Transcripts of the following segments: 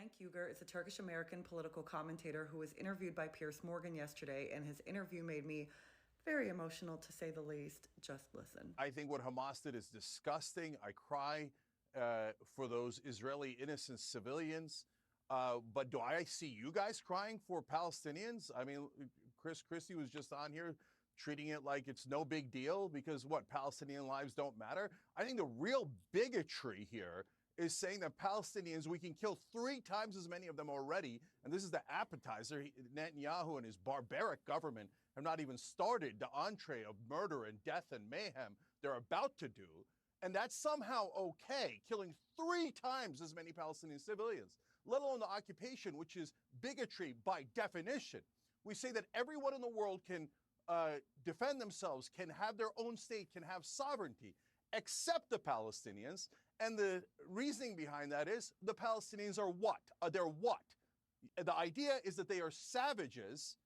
Cenk Uygur is a Turkish-American political commentator who was interviewed by Piers Morgan yesterday, and his interview made me very emotional, to say the least. Just listen. I think what Hamas did is disgusting. I cry for those Israeli innocent civilians. But do I see you guys crying for Palestinians? I mean, Chris Christie was just on here treating it like it's no big deal because what, Palestinian lives don't matter? I think the real bigotry here is saying that Palestinians, we can kill 3 times as many of them already. And this is the appetizer. Netanyahu and his barbaric government have not even started the entree of murder and death and mayhem they're about to do. And that's somehow okay, killing 3 times as many Palestinian civilians, let alone the occupation, which is bigotry by definition. We say that everyone in the world can defend themselves, can have their own state, can have sovereignty, except the Palestinians. And the reasoning behind that is the Palestinians are what? They're what? The idea is that they are savages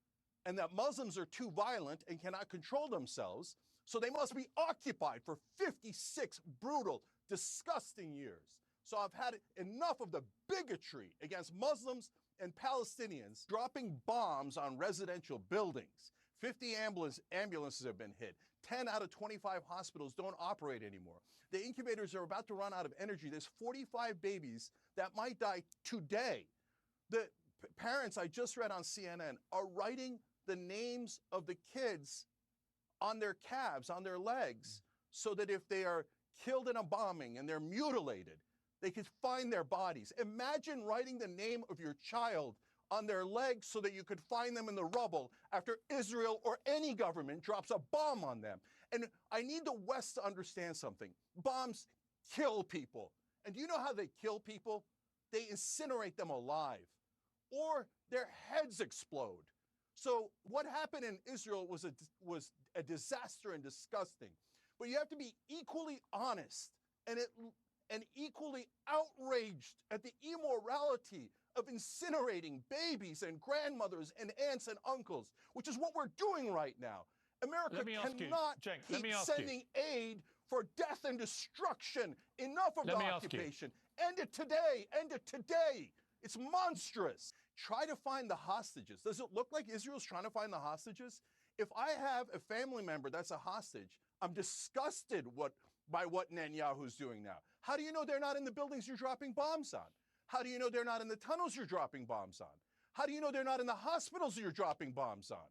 and that Muslims are too violent and cannot control themselves, so they must be occupied for 56 brutal, disgusting years. So I've had enough of the bigotry against Muslims and Palestinians dropping bombs on residential buildings. 50 ambulances have been hit. 10 out of 25 hospitals don't operate anymore. The incubators are about to run out of energy. There's 45 babies that might die today. The parents I just read on CNN are writing the names of the kids on their calves, on their legs, so that if they are killed in a bombing and they're mutilated, they could find their bodies. Imagine writing the name of your child on their legs so that you could find them in the rubble after Israel or any government drops a bomb on them. And I need the West to understand something. Bombs kill people. And do you know how they kill people? They incinerate them alive, or their heads explode. So what happened in Israel was a disaster and disgusting. But you have to be equally honest and equally outraged at the immorality of incinerating babies and grandmothers and aunts and uncles, which is what we're doing right now. America cannot keep sending aid for death and destruction. Enough of the occupation. End it today. End it today. It's monstrous. Try to find the hostages. Does it look like Israel's trying to find the hostages? If I have a family member that's a hostage, I'm disgusted by what Netanyahu's doing now. How do you know they're not in the buildings you're dropping bombs on? How do you know they're not in the tunnels you're dropping bombs on? How do you know they're not in the hospitals you're dropping bombs on?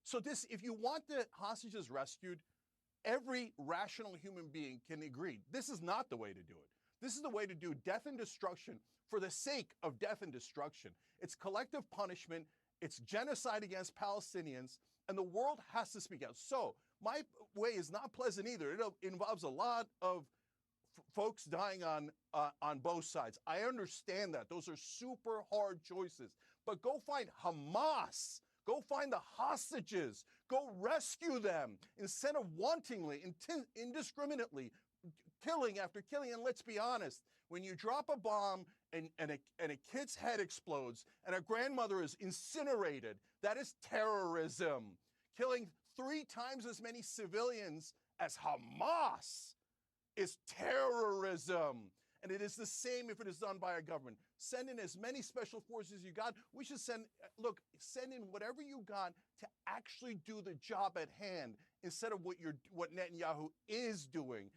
So if you want the hostages rescued, every rational human being can agree this is not the way to do it. This is the way to do death and destruction for the sake of death and destruction. It's collective punishment. It's genocide against Palestinians, and the world has to speak out. So my way is not pleasant either. It involves a lot of folks dying on both sides. I understand that. Those are super hard choices. But go find Hamas. Go find the hostages. Go rescue them instead of wantonly, indiscriminately, killing after killing. And let's be honest, when you drop a bomb and a kid's head explodes and a grandmother is incinerated, that is terrorism. Killing 3 times as many civilians as Hamas is terrorism. And it is the same if it is done by a government. Send in as many special forces as you got. We should send in whatever you got to actually do the job at hand instead of what Netanyahu is doing.